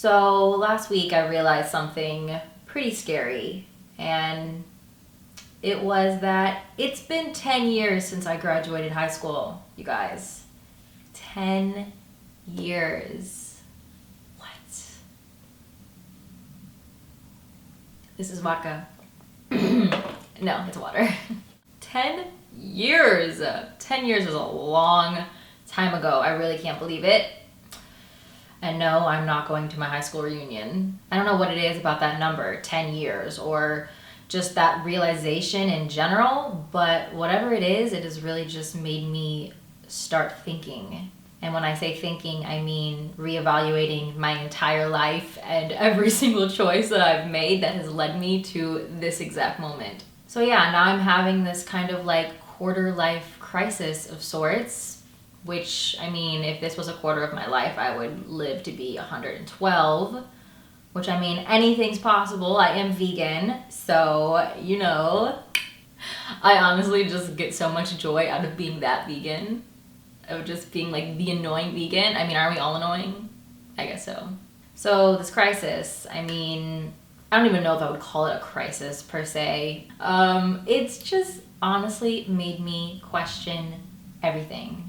So last week I realized something pretty scary, and it was that it's been 10 years since I graduated high school, you guys. 10 years. What? This is vodka. No, it's water. 10 years. 10 years is a long time ago. I really can't believe it. And no, I'm not going to my high school reunion. I don't know what it is about that number, 10 years, or just that realization in general, but whatever it is, it has really just made me start thinking. And when I say thinking, I mean reevaluating my entire life and every single choice that I've made that has led me to this exact moment. So yeah, now I'm having this kind of like quarter life crisis of sorts, which, I mean, if this was a quarter of my life, I would live to be 112, which, I mean, anything's possible. I am vegan, so, you know, I honestly just get so much joy out of being that vegan, of just being like the annoying vegan. I mean, aren't we all annoying? I guess so. So this crisis, I mean, I don't even know if I would call it a crisis per se. It's just honestly made me question everything.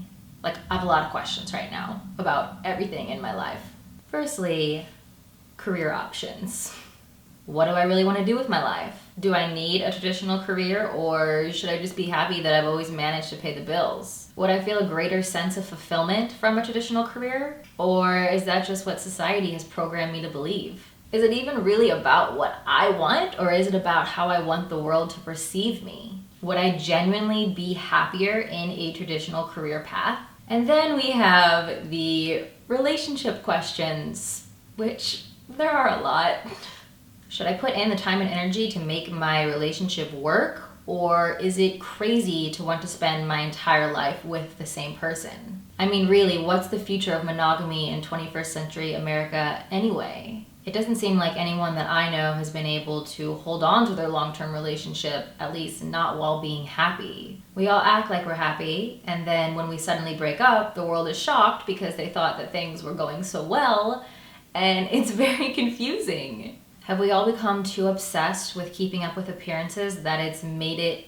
Like, I have a lot of questions right now about everything in my life. Firstly, career options. What do I really want to do with my life? Do I need a traditional career, or should I just be happy that I've always managed to pay the bills? Would I feel a greater sense of fulfillment from a traditional career? Or is that just what society has programmed me to believe? Is it even really about what I want, or is it about how I want the world to perceive me? Would I genuinely be happier in a traditional career path? And then we have the relationship questions, which there are a lot. Should I put in the time and energy to make my relationship work? Or is it crazy to want to spend my entire life with the same person? I mean, really, what's the future of monogamy in 21st century America anyway? It doesn't seem like anyone that I know has been able to hold on to their long-term relationship, at least not while being happy. We all act like we're happy, and then when we suddenly break up, the world is shocked because they thought that things were going so well, and it's very confusing. Have we all become too obsessed with keeping up with appearances that it's made it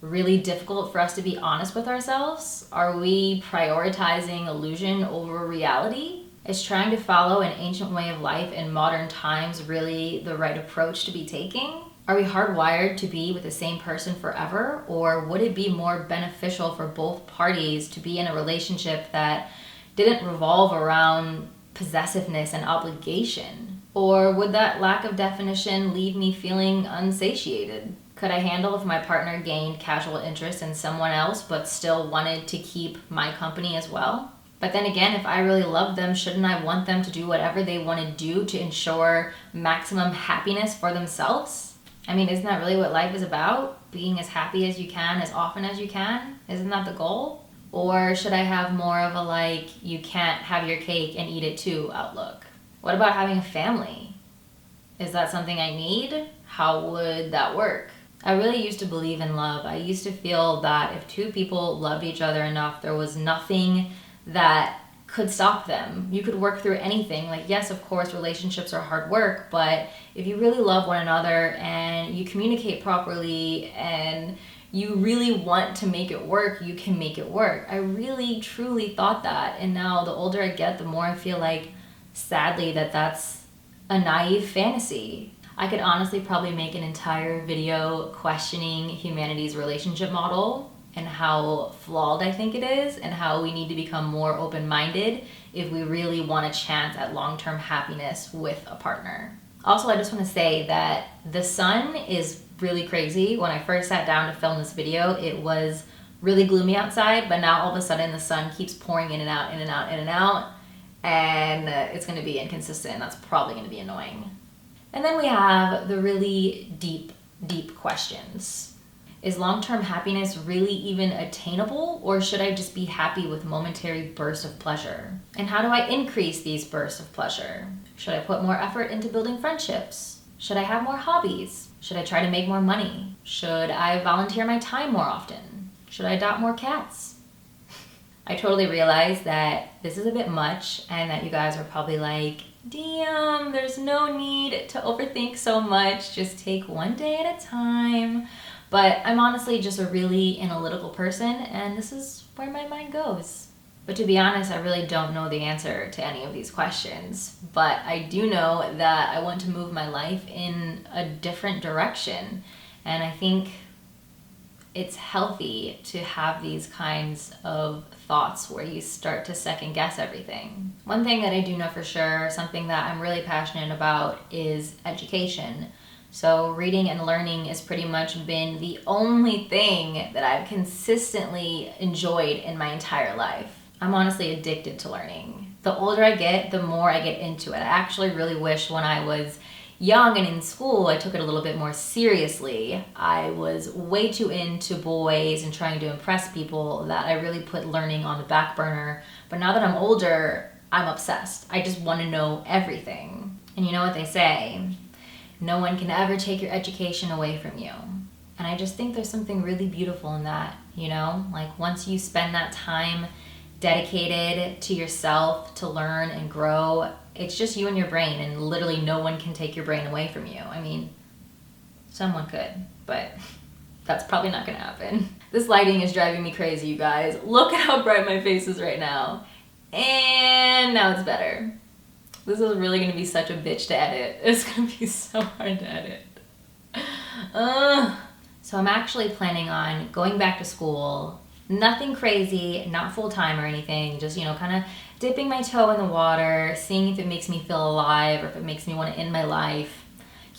really difficult for us to be honest with ourselves? Are we prioritizing illusion over reality? Is trying to follow an ancient way of life in modern times really the right approach to be taking? Are we hardwired to be with the same person forever? Or would it be more beneficial for both parties to be in a relationship that didn't revolve around possessiveness and obligation? Or would that lack of definition leave me feeling unsatiated? Could I handle if my partner gained casual interest in someone else but still wanted to keep my company as well? But then again, if I really love them, shouldn't I want them to do whatever they want to do to ensure maximum happiness for themselves? I mean, isn't that really what life is about? Being as happy as you can, as often as you can? Isn't that the goal? Or should I have more of a like, you can't have your cake and eat it too outlook? What about having a family? Is that something I need? How would that work? I really used to believe in love. I used to feel that if two people loved each other enough, there was nothing that could stop them. You could work through anything. Like, yes, of course, relationships are hard work, but if you really love one another and you communicate properly and you really want to make it work, you can make it work. I really, truly thought that. And now the older I get, the more I feel like, sadly, that that's a naive fantasy. I could honestly probably make an entire video questioning humanity's relationship model and how flawed I think it is, and how we need to become more open-minded if we really want a chance at long-term happiness with a partner. Also, I just want to say that the sun is really crazy. When I first sat down to film this video, it was really gloomy outside, but now all of a sudden the sun keeps pouring in and out, in and out, in and out, and it's going to be inconsistent. That's probably going to be annoying. And then we have the really deep questions. Is long-term happiness really even attainable, or should I just be happy with momentary bursts of pleasure? And how do I increase these bursts of pleasure? Should I put more effort into building friendships? Should I have more hobbies? Should I try to make more money? Should I volunteer my time more often? Should I adopt more cats? I totally realize that this is a bit much and that you guys are probably like, damn, there's no need to overthink so much. Just take one day at a time. But I'm honestly just a really analytical person, and this is where my mind goes. But to be honest, I really don't know the answer to any of these questions. But I do know that I want to move my life in a different direction. And I think it's healthy to have these kinds of thoughts where you start to second guess everything. One thing that I do know for sure, something that I'm really passionate about, is education. So reading and learning has pretty much been the only thing that I've consistently enjoyed in my entire life. I'm honestly addicted to learning. The older I get, the more I get into it. I actually really wish when I was young and in school, I took it a little bit more seriously. I was way too into boys and trying to impress people that I really put learning on the back burner. But now that I'm older, I'm obsessed. I just want to know everything. And you know what they say? No one can ever take your education away from you. And I just think there's something really beautiful in that, you know? Like once you spend that time dedicated to yourself to learn and grow, it's just you and your brain, and literally no one can take your brain away from you. I mean, someone could, but that's probably not gonna happen. This lighting is driving me crazy, you guys. Look at how bright my face is right now. And now it's better. This is really gonna be such a bitch to edit. It's gonna be so hard to edit. So I'm actually planning on going back to school. Nothing crazy, not full-time or anything, just, you know, kind of dipping my toe in the water, seeing if it makes me feel alive or if it makes me want to end my life.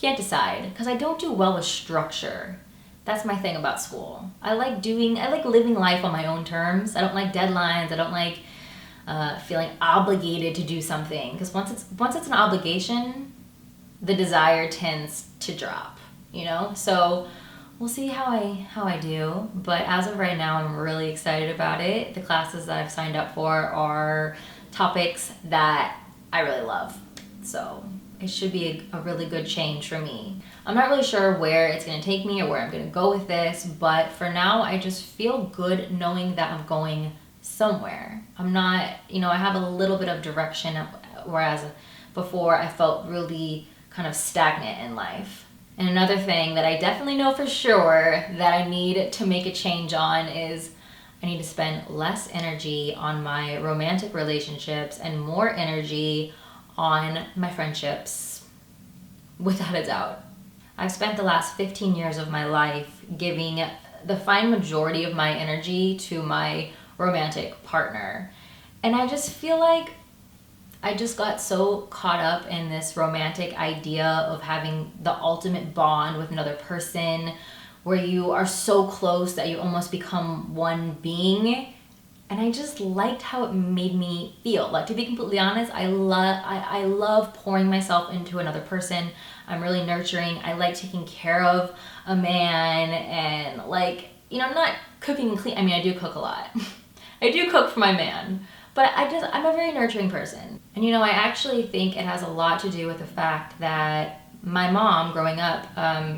Can't decide, because I don't do well with structure. That's my thing about school. I like living life on my own terms. I don't like deadlines. I don't like feeling obligated to do something, because once it's an obligation, the desire tends to drop, you know? So we'll see how I do, but as of right now, I'm really excited about it. The classes that I've signed up for are topics that I really love, so it should be a really good change for me. I'm not really sure where it's going to take me or where I'm going to go with this, but for now, I just feel good knowing that I'm going somewhere. I'm not, you know, I have a little bit of direction, whereas before I felt really kind of stagnant in life. And another thing that I definitely know for sure that I need to make a change on is I need to spend less energy on my romantic relationships and more energy on my friendships, without a doubt. I've spent the last 15 years of my life giving the fine majority of my energy to my romantic partner. And I just feel like I just got so caught up in this romantic idea of having the ultimate bond with another person where you are so close that you almost become one being. And I just liked how it made me feel. Like, to be completely honest, I love pouring myself into another person. I'm really nurturing. I like taking care of a man and, like, you know, not cooking and clean. I mean, I do cook a lot. I do cook for my man. But I'm a very nurturing person. And you know, I actually think it has a lot to do with the fact that my mom, growing up,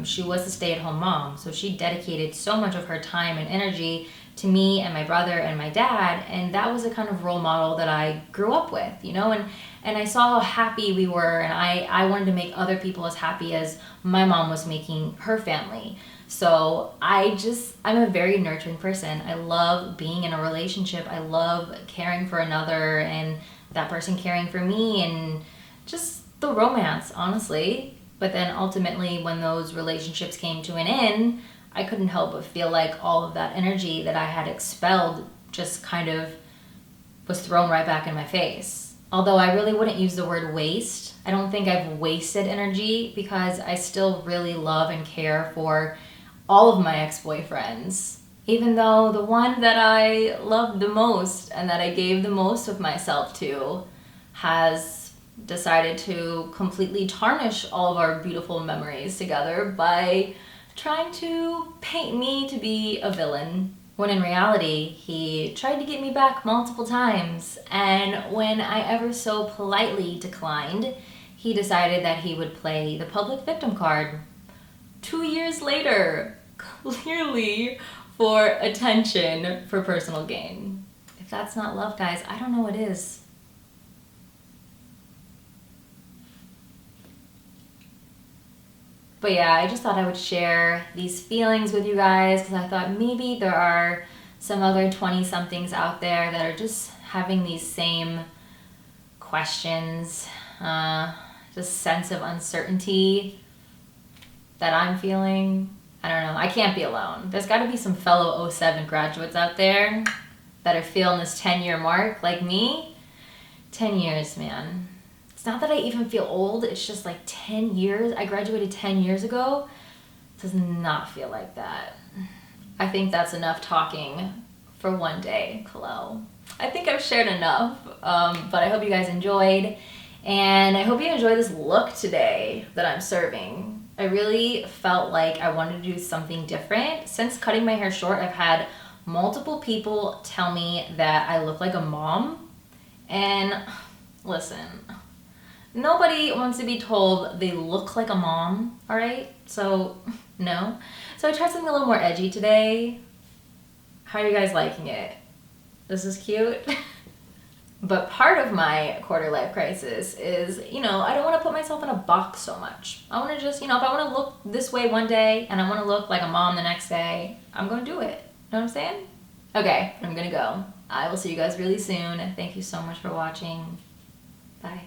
she was a stay-at-home mom. So she dedicated so much of her time and energy to me and my brother and my dad. And that was a kind of role model that I grew up with, you know, and I saw how happy we were. And I wanted to make other people as happy as my mom was making her family. So I'm a very nurturing person. I love being in a relationship. I love caring for another and that person caring for me and just the romance, honestly. But then ultimately, when those relationships came to an end, I couldn't help but feel like all of that energy that I had expelled just kind of was thrown right back in my face. Although I really wouldn't use the word waste. I don't think I've wasted energy, because I still really love and care for all of my ex-boyfriends, even though the one that I loved the most and that I gave the most of myself to has decided to completely tarnish all of our beautiful memories together by trying to paint me to be a villain, when in reality he tried to get me back multiple times. And when I ever so politely declined, he decided that he would play the public victim card 2 years later, clearly for attention, for personal gain. If that's not love, guys, I don't know what is. But yeah, I just thought I would share these feelings with you guys because I thought maybe there are some other 20-somethings out there that are just having these same questions, just sense of uncertainty that I'm feeling. I don't know. I can't be alone. There's got to be some fellow '07 graduates out there that are feeling this 10-year mark like me. 10 years, man. It's not that I even feel old. It's just like 10 years. I graduated 10 years ago. It does not feel like that. I think that's enough talking for one day, Kalel. I think I've shared enough, but I hope you guys enjoyed. And I hope you enjoy this look today that I'm serving. I really felt like I wanted to do something different. Since cutting my hair short, I've had multiple people tell me that I look like a mom. And listen, nobody wants to be told they look like a mom, all right? So, no. So I tried something a little more edgy today. How are you guys liking it? This is cute. But part of my quarter life crisis is, I don't want to put myself in a box so much. I want to just, if I want to look this way one day and I want to look like a mom the next day, I'm going to do it. Know what I'm saying? Okay, I'm going to go. I will see you guys really soon. Thank you so much for watching. Bye.